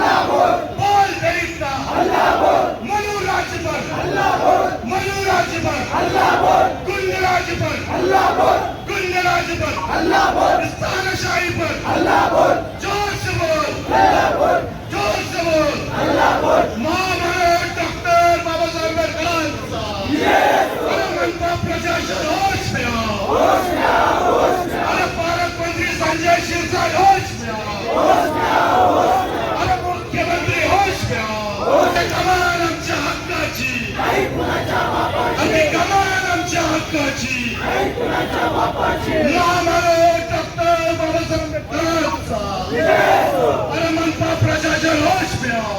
बोल दलिता, मनु राजभर, मनु राजभर, गुंड राजभर, गुंड राजभर, स्थानशाही पर जोर से बोल, जोर से बोल, महामानव डॉक्टर बाबा साहेब आंबेडकर, मनपा प्रशासन होश में आओ, अरे पालकमंत्री संजय शिरसाट होश में आओ, अरे मुख्यमंत्री होश में आओ, कमान आमच्या हक्काची, आम्ही कमान आमच्या हक्काची, महामानव डॉक्टर बाबासाहेब आंबेडकरांचा, अरे मनपा प्रशासन होश में आओ.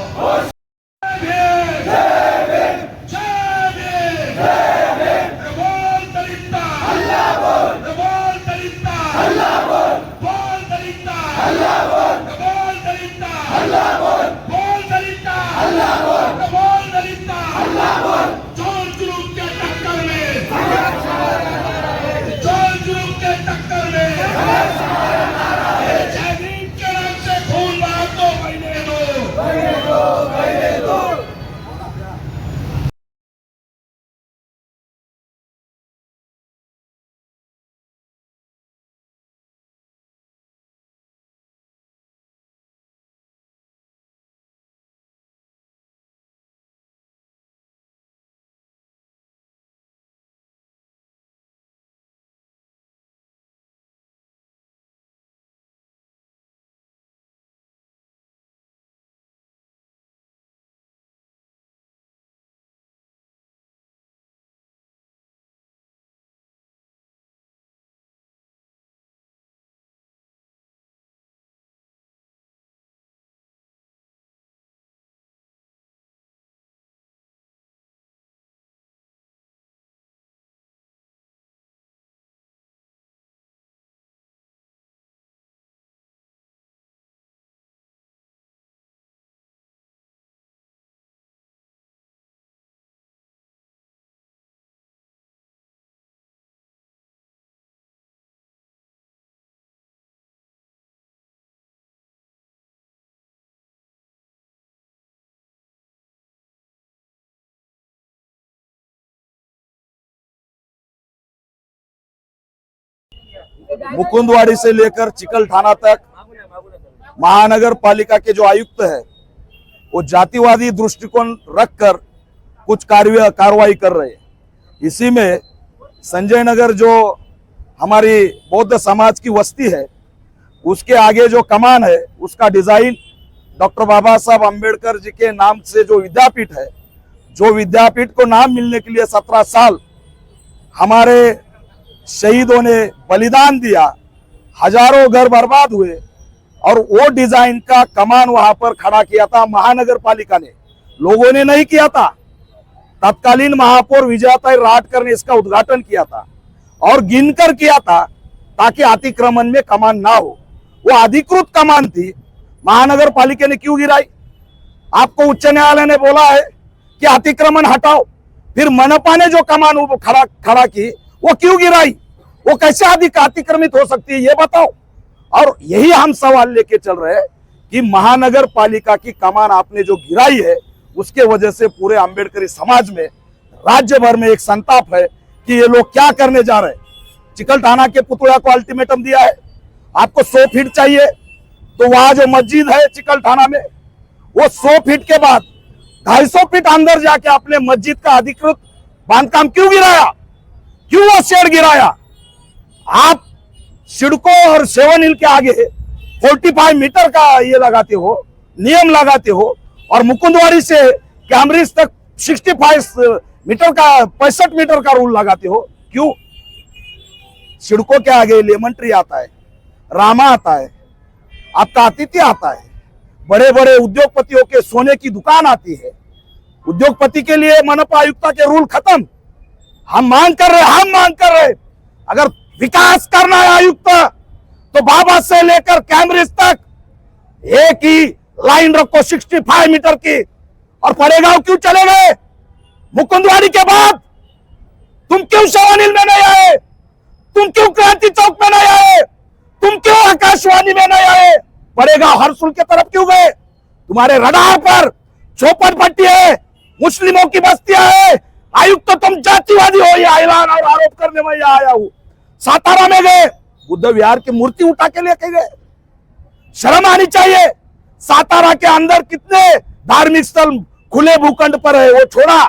मुकुंदवाड़ी से लेकर चिकलठाना तक महानगर पालिका के जो आयुक्त है वो जातिवादी दृष्टिकोण रखकर कुछ कार्रवाई कर रहे हैं। इसी में संजय नगर जो हमारी बौद्ध समाज की वस्ती है उसके आगे जो कमान है उसका डिजाइन डॉक्टर बाबा साहब अम्बेडकर जी के नाम से जो विद्यापीठ है, जो विद्यापीठ को नाम मिलने के लिए 17 साल हमारे शहीदों ने बलिदान दिया, हजारों घर बर्बाद हुए और वो डिजाइन का कमान वहां पर खड़ा किया था महानगर पालिका ने, लोगों ने नहीं किया था। तत्कालीन महापौर विजयाताई राटकर ने इसका उद्घाटन किया था और गिनकर किया था ताकि अतिक्रमण में कमान ना हो। वो अधिकृत कमान थी, महानगर पालिका ने क्यों गिराई? आपको उच्च न्यायालय ने बोला है कि अतिक्रमण हटाओ, फिर मनपा ने जो कमान खड़ा की वो क्यों गिराई? वो कैसे अतिक्रमित हो सकती है ये बताओ। और यही हम सवाल लेके चल रहे हैं कि महानगर पालिका की कमान आपने जो गिराई है उसके वजह से पूरे अम्बेडकरी समाज में राज्य भर में एक संताप है कि ये लोग क्या करने जा रहे हैं। चिकलठाना के पुतला को अल्टीमेटम दिया है, आपको 100 फीट चाहिए, तो वहां जो मस्जिद है चिकलठाना में वो 100 फीट के बाद 250 फीट अंदर जाके आपने मस्जिद का अधिकृत बांधकाम क्यों गिराया? क्यों वो शेड गिराया? आप सिडको और 7 हिल के आगे 45 मीटर का ये लगाते हो, नियम लगाते हो, और मुकुंदवाड़ी से कैमरिज तक 65 मीटर का 65 मीटर का रूल लगाते हो। क्यों? सिडको के आगे लेमन ट्री आता है, रामा आता है, आपका आतिथ्य आता है, बड़े बड़े उद्योगपतियों के सोने की दुकान आती है। उद्योगपति के लिए मनपा आयुक्ता के रूल खत्म। हम मांग कर रहे अगर विकास करना है आयुक्त तो बाबा से लेकर कैमरिज तक एक ही लाइन रखो 65 मीटर की। और पड़ेगांव क्यों चले गए? मुकुंदवाड़ी के बाद तुम क्यों 7 हिल में नहीं आए? तुम क्यों क्रांति चौक में नहीं आए? तुम क्यों आकाशवाणी में नहीं आए? पड़ेगांव हरसुल के तरफ क्यों गए? तुम्हारे रडार पर झोपड़पट्टी है, मुस्लिमों की बस्तियां है। आयुक्त तो तुम जातिवादी हो, यह ऐलान और आरोप करने में यहाँ आया हूं। सातारा में गए, बुद्ध विहार की मूर्ति उठा के लेके गए। शर्म आनी चाहिए। सातारा के अंदर कितने धार्मिक स्थल खुले भूखंड पर है, वो छोड़ा,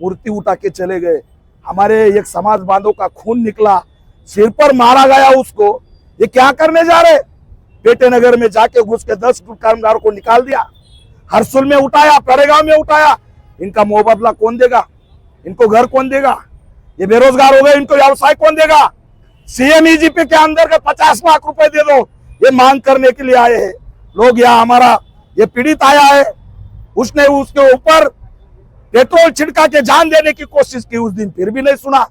मूर्ति उठा के चले गए। हमारे एक समाज बांधव का खून निकला, सिर पर मारा गया उसको। ये क्या करने जा रहे? पेटे नगर में जाके घुस के 10 कामगारों को निकाल दिया, हरसुल में उठाया, परेगांव में उठाया। इनका मुआवजा कौन देगा? इनको घर कौन देगा? ये बेरोजगार हो गए, इनको व्यवसाय कौन देगा? सीएमईजीपी के अंतर्गत 50 लाख रुपए दे दो, ये मांग करने के लिए आए हैं लोग। यहाँ हमारा ये पीड़ित आया है, उसने उसके ऊपर पेट्रोल छिड़का के जान देने की कोशिश की उस दिन, फिर भी नहीं सुना।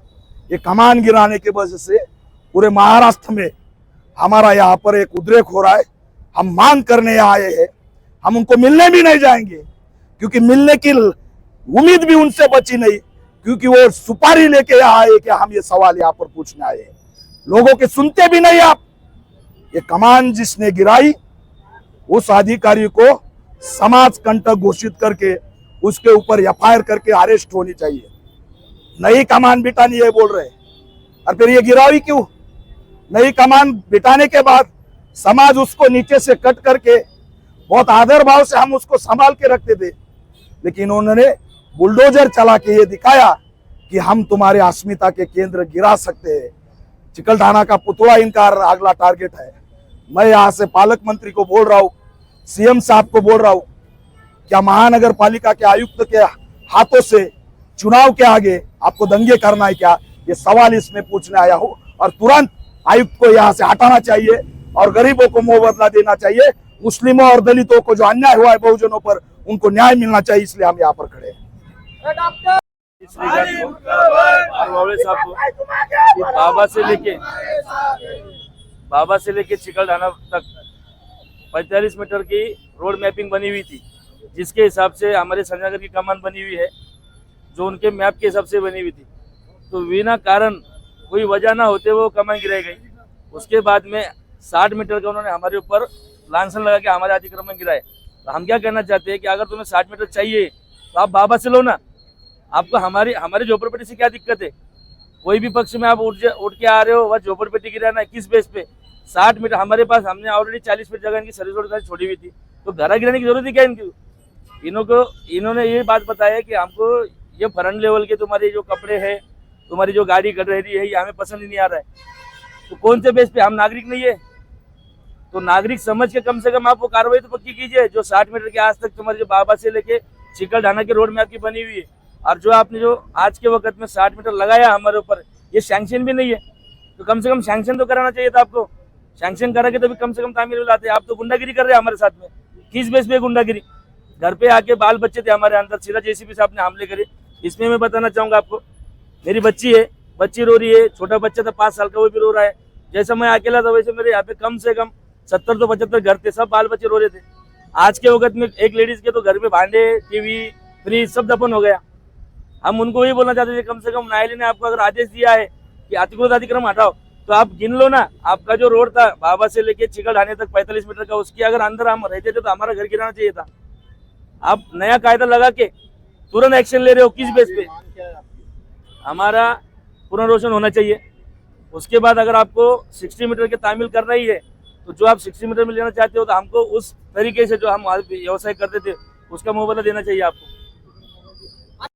ये कमान गिराने की वजह से पूरे महाराष्ट्र में हमारा यहाँ पर एक उद्रेक हो रहा है। हम मांग करने आए हैं, हम उनको मिलने भी नहीं जाएंगे, क्योंकि मिलने की उम्मीद भी उनसे बची नहीं, क्योंकि वो सुपारी लेके यहाँ आए कि हम ये सवाल यहाँ पर पूछने आए हैं। लोगों के सुनते भी नहीं आप। ये कमान जिसने गिराई, उस अधिकारी को समाज कंटक घोषित करके उसके ऊपर एफआईआर करके अरेस्ट होनी चाहिए। नई कमान बिठानी है बोल रहे, और फिर ये गिरावी क्यों? नई कमान बिठाने के बाद समाज उसको नीचे से कट करके बहुत आदर भाव से हम उसको संभाल के रखते थे, लेकिन उन्होंने बुलडोजर चला के ये दिखाया कि हम तुम्हारे अस्मिता के केंद्र गिरा सकते हैं। चिकलठाना का पुतला इनका अगला टारगेट है। मैं यहाँ से पालक मंत्री को बोल रहा हूँ, सीएम साहब को बोल रहा हूँ, क्या महानगर पालिका के आयुक्त के हाथों से चुनाव के आगे आपको दंगे करना है क्या? ये सवाल इसमें पूछने आया हूँ। और तुरंत आयुक्त को यहाँ से हटाना चाहिए और गरीबों को मुआवजा देना चाहिए। मुस्लिमों और दलितों को जो अन्याय हुआ है बहुजनों पर, उनको न्याय मिलना चाहिए, इसलिए हम यहाँ पर खड़े हैं। साहब को बाबा से लेके चिकलठाना तक 45 मीटर की रोड मैपिंग बनी हुई थी, जिसके हिसाब से हमारे संजयनगर की कमान बनी हुई है, जो उनके मैप के हिसाब से बनी हुई थी। तो बिना कारण कोई वजह ना होते वो कमान गिराई गई। उसके बाद में 60 मीटर का उन्होंने हमारे ऊपर लांछन लगा के हमारे अतिक्रमण गिराए। तो हम क्या कहना चाहते हैं कि अगर तुम्हें 60 मीटर चाहिए तो आप बाबा से लो ना। आपको हमारे झोपड़पट्टी से क्या दिक्कत है? कोई भी पक्ष में आप उठ के आ रहे हो, वह झोपड़पट्टी गिराना है किस बेस पे? 60 मीटर हमारे पास, हमने ऑलरेडी 40 फीट जगह इनकी सर्विस रोड छोड़ी हुई थी, तो घर गिराने की जरूरत ही क्या इनकी? इन्होंने ये बात बताया कि हमको ये फ्रंट लेवल के तुम्हारे जो कपड़े हैं, तुम्हारी जो गाड़ी कर रही है, ये हमें पसंद ही नहीं आ रहा है। तो कौन से बेस पे? हम नागरिक नहीं है? तो नागरिक समझ के कम से कम आप वो कार्रवाई तो पक्की कीजिए। जो 60 मीटर के आज तक तुम्हारे जो बाबा से लेके चिकलठाना के रोड में आपकी बनी हुई है, और जो आपने जो आज के वक्त में 60 मीटर लगाया हमारे ऊपर, ये सैंक्शन भी नहीं है। तो कम से कम सैंक्शन तो कराना चाहिए था आपको। सैंक्शन करा के तभी कम से कम तामीर लाते। आप तो गुंडागिरी कर रहे हैं हमारे साथ में। किस बेस पे गुंडागिरी? घर पे आके बाल बच्चे थे हमारे अंदर, सीधा जेसीबी से आपने हमले करे। इसमें मैं बताना चाहूंगा आपको, मेरी बच्ची है, बच्ची रो रही है, छोटा बच्चा था 5 साल का, वो भी रो रहा है। जैसा मैं अकेला था वैसे मेरे यहाँ पे कम से कम 70 तो 75 घर थे, सब बाल बच्चे रो रहे थे। आज के वक्त में एक लेडीज के तो घर में भांडे, टीवी, फ्रिज सब दफन हो गया। हम उनको ये बोलना चाहते थे, कम से कम न्यायालय ने आपको अगर आदेश दिया है कि अतिक्रमण अतिक्रमण हटाओ, तो आप गिन लो ना। आपका जो रोड था बाबा से लेके चिकलठाने तक 45 मीटर का, उसके अगर अंदर हम रहते थे तो हमारा घर गिराना चाहिए था। आप नया कायदा लगा के तुरंत एक्शन ले रहे हो, किस बेस पे? हमारा पुनर्रोशन होना चाहिए। उसके बाद अगर आपको 60 मीटर के तामील कर रही है, तो जो आप 60 मीटर में लेना चाहते हो, तो हमको उस तरीके से जो हम व्यवसाय करते थे उसका मुआवजा देना चाहिए आपको।